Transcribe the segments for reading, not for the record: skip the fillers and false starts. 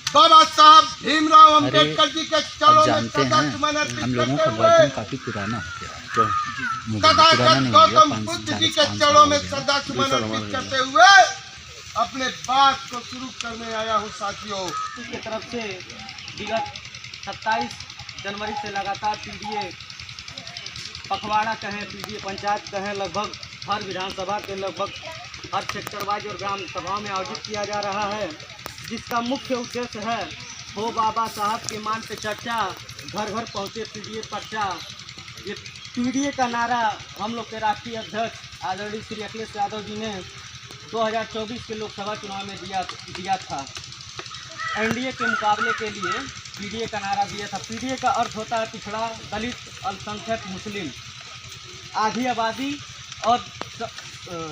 बाबा साहब भीमराव अम्बेडकर जी के चरणों में जानते हैं हम लोगों का वर्जन काफी पुराना हो गया तो तथागत गौतम बुद्ध जी के चरणों में श्रद्धा सुमन अर्पित करते हुए अपने बात को शुरू करने आया हूँ साथियों। की तरफ से विगत 27 जनवरी से लगातार पीडीए पखवाड़ा कहें, पीडीए पंचायत कहें, लगभग हर विधानसभा के लगभग हर सेक्टर वाइज और ग्राम सभाओं में आयोजित किया जा रहा है, जिसका मुख्य उद्देश्य है हो बाबा साहब के मान पे चर्चा, घर घर पहुँचे पीडीए पर्चा। ये पीडीए का नारा हम लोग के राष्ट्रीय अध्यक्ष आदरणीय श्री अखिलेश यादव जी ने 2024 के लोकसभा चुनाव में दिया था। एनडीए के मुकाबले के लिए पीडीए का नारा दिया था। पीडीए का अर्थ होता है पिछड़ा, दलित, अल्पसंख्यक, मुस्लिम। आधी आबादी और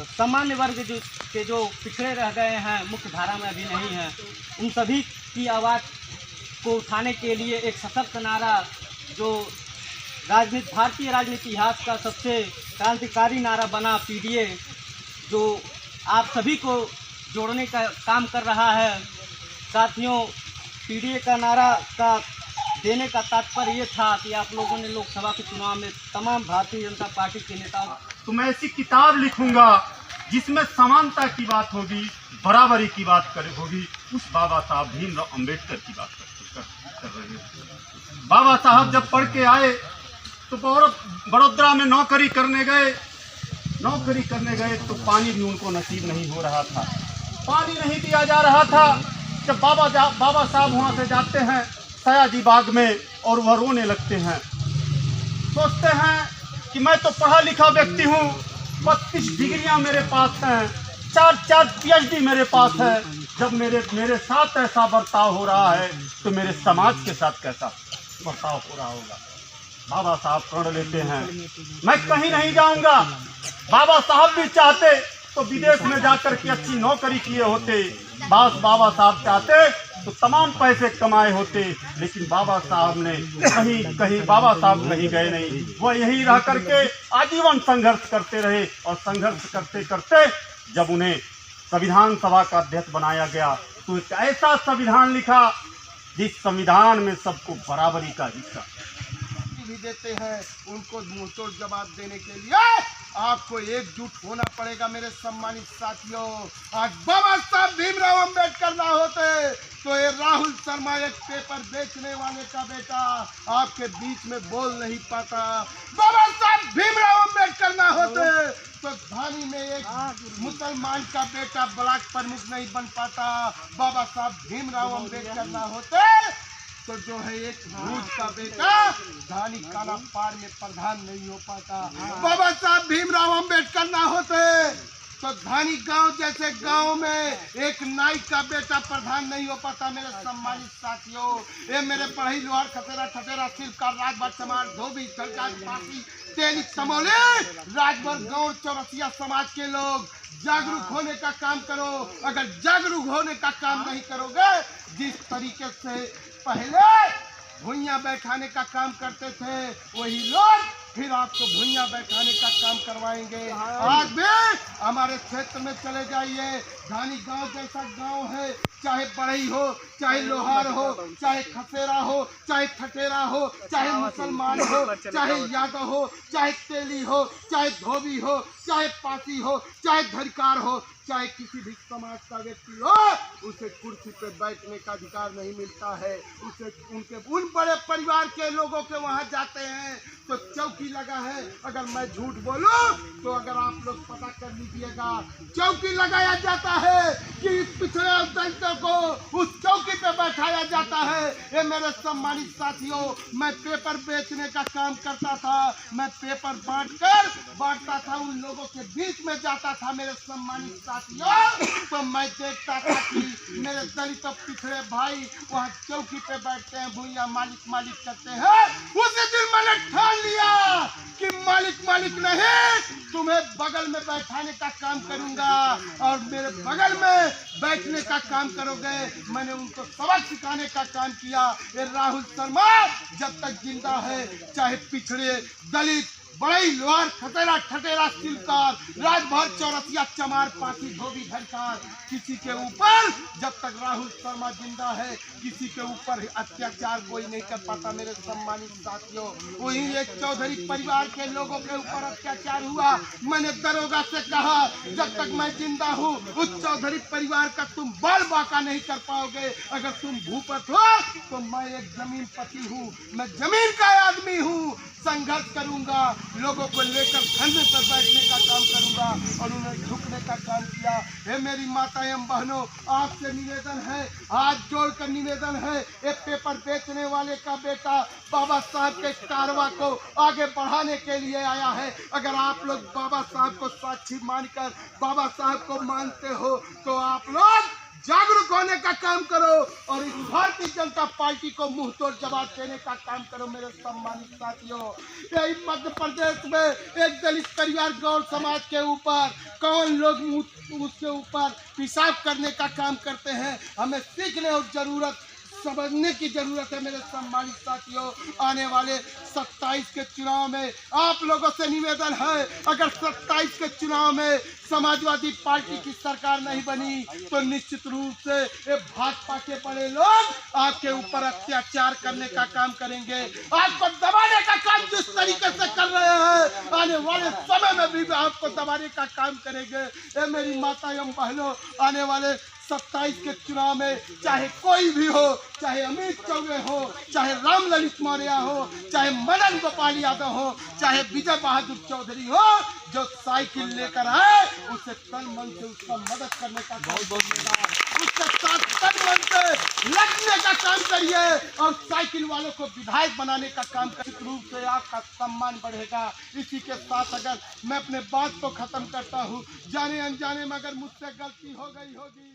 सामान्य वर्ग जो पिछड़े रह गए हैं, मुख्य धारा में अभी नहीं हैं, उन सभी की आवाज़ को उठाने के लिए एक सशक्त नारा जो भारतीय राजनीति इतिहास का सबसे क्रांतिकारी नारा बना पीडीए, जो आप सभी को जोड़ने का काम कर रहा है। साथियों, पीडीए का नारा का देने का तात्पर्य ये था कि आप लोगों ने लोकसभा के चुनाव में तमाम भारतीय जनता पार्टी के नेताओं तो मैं ऐसी किताब लिखूंगा जिसमें समानता की बात होगी, बराबरी की बात होगी। उस बाबा साहब भीमराव अम्बेडकर की बात कर रहे हैं। बाबा साहब जब पढ़ के आए तो बड़ोदरा में नौकरी करने गए तो पानी भी उनको नसीब नहीं हो रहा था, पानी नहीं दिया जा रहा था। जब बाबा साहब वहाँ से जाते हैं सयाजी बाग में और वह रोने लगते हैं, सोचते हैं कि मैं तो पढ़ा लिखा व्यक्ति हूँ, 32 डिग्रियाँ मेरे पास हैं, 4 PhD मेरे पास है। जब मेरे साथ ऐसा बर्ताव हो रहा है तो मेरे समाज के साथ कैसा बर्ताव हो रहा होगा। बाबा साहब प्रण लेते हैं, मैं कहीं नहीं जाऊंगा। बाबा साहब भी चाहते तो विदेश में जाकर के अच्छी नौकरी किए होते, बाबा साहब चाहते तो तमाम पैसे कमाए होते, लेकिन बाबा साहब ने कहीं बाबा साहब कहीं गए नहीं। वह यहीं रह करके आजीवन संघर्ष करते रहे और संघर्ष करते करते जब उन्हें संविधान सभा का अध्यक्ष बनाया गया तो एक ऐसा संविधान लिखा जिस संविधान में सबको बराबरी का हिस्सा भी देते हैं। उनको मुंहतोड़ जवाब देने के लिए आपको एकजुट होना पड़ेगा मेरे सम्मानित साथियों। आज बाबा साहब भीमराव अम्बेडकर ना होते तो ये राहुल शर्मा एक पेपर बेचने वाले का बेटा आपके बीच में बोल नहीं पाता। बाबा साहब भीमराव अम्बेडकर ना होते तो धानी में एक मुसलमान का बेटा ब्लॉक प्रमुख नहीं बन पाता। बाबा साहब भीमराव अम्बेडकर ना होते तो जो है एक भूज का बेटा धानी काला पार में प्रधान नहीं हो पाता। बाबा साहब भीमराव अम्बेडकर ना होते तो धानी गांव जैसे गांव में एक नाई का बेटा प्रधान नहीं हो पाता। मेरे सम्मानित साथियों, ये मेरे पढ़ई लोहार खतेरा ठटेरा शिल्पकार राजभर समाज धोबी सरकार पासी तेली समोले राजभर गांव चौरसिया समाज के लोग जागरूक होने का काम करो। अगर जागरूक होने का काम नहीं करोगे, जिस तरीके से पहले भुइयां बैठाने का काम करते थे वही लोग फिर आपको भुइयां बैठाने का काम करवाएंगे। आज भी हमारे क्षेत्र में चले जाइए, धानी गांव जैसा गांव है, चाहे बढ़ई हो, चाहे लोहार हो, चाहे खसेरा हो, चाहे ठटेरा हो, चाहे मुसलमान हो, चाहे यादव हो, चाहे तेली हो, चाहे धोबी हो, चाहे पासी हो, चाहे धरिकार हो, चाहे किसी भी समाज का व्यक्ति हो, उसे कुर्सी पे बैठने का अधिकार नहीं मिलता है। उसे उन बड़े परिवार के लोगों के वहाँ जाते हैं तो चौकी लगा है। अगर मैं झूठ बोलूं तो अगर आप लोग पता कर लीजिएगा, चौकी लगाया जाता है कि इस पिछड़े दलितों को उस चौकी पे बैठाया जाता है। ये मेरे सम्मानित साथियों, मैं पेपर बेचने का काम करता था, मैं पेपर बांटता था, उन लोगों के बीच में जाता था। मेरे सम्मानित साथियों, तो मैं देखता था कि मेरे दलित पिछड़े भाई वहाँ चौकी पे बैठते हैं, भूया मालिक करते हैं। उसी दिन मैंने ठान लिया कि मालिक नहीं, तुम्हें बगल में बैठाने का काम करूंगा और मेरे बगल में बैठने का काम करोगे। मैंने उनको सबक सिखाने का काम किया। ये राहुल शर्मा जब तक जिंदा है, चाहे पिछड़े दलित बड़े लोहार खतेरा ठटेरा सिलकार राजभर चौरसिया चमार पाठी धोबी धनकार, किसी के ऊपर जब तक राहुल शर्मा जिंदा है किसी के ऊपर अत्याचार कोई नहीं कर पाता। मेरे सम्मानित साथियों, वही एक चौधरी परिवार के लोगों के ऊपर अत्याचार हुआ। मैंने दरोगा से कहा जब तक मैं जिंदा हूँ उस चौधरी परिवार का तुम बाल बाका नहीं कर पाओगे। अगर तुम भूपत हो तो मैं एक जमीन पति हूँ, मैं जमीन का आदमी हूँ। संघर्ष करूंगा, लोगों को लेकर धरने पर बैठने का काम करूंगा और उन्हें झुकने का काम किया। हे मेरी माता एवं बहनों, आपसे निवेदन है, हाथ जोड़कर निवेदन है, एक पेपर बेचने वाले का बेटा बाबा साहब के कारवा को आगे बढ़ाने के लिए आया है। अगर आप लोग बाबा साहब को साक्षी मानकर बाबा साहब को मानते हो तो आप लोग जागरूक होने का काम करो और इस भारतीय जनता पार्टी को मुंह तोड़ जवाब देने का काम करो। मेरे सम्मानित साथियों, यही मध्य प्रदेश में एक दलित परिवार गौर समाज के ऊपर कौन लोग उसके ऊपर पेशाब करने का काम करते हैं, हमें सीखने और जरूरत समझने की जरूरत है। मेरे सम्मानित साथियों, आने वाले 27 के चुनाव में आप लोगों से निवेदन है, अगर 27 के चुनाव में समाजवादी पार्टी की सरकार नहीं बनी तो निश्चित रूप से ये भाजपा के बड़े लोग आपके ऊपर अत्याचार करने का काम करेंगे, आपको दबाने का काम जिस तरीके से कर रहे हैं आने वाले समय में भी आपको दबाने का काम करेंगे। ये मेरी माता एवं बहनों, आने वाले 27 के चुनाव में चाहे कोई भी हो, चाहे अमित चौबे हो, चाहे राम ललित मौर्य हो, चाहे मदन गोपाल यादव हो, चाहे विजय बहादुर चौधरी हो, जो साइकिल लेकर आए उसे तन मन से उसका मदद करने का बहुत उसके साथ तन मन से लगने का काम करिए और साइकिल वालों को विधायक बनाने का काम करिए। रूप से आपका सम्मान बढ़ेगा। इसी के साथ अगर मैं अपने बात को खत्म करता हूँ, जाने अनजाने में अगर मुझसे गलती हो गई होगी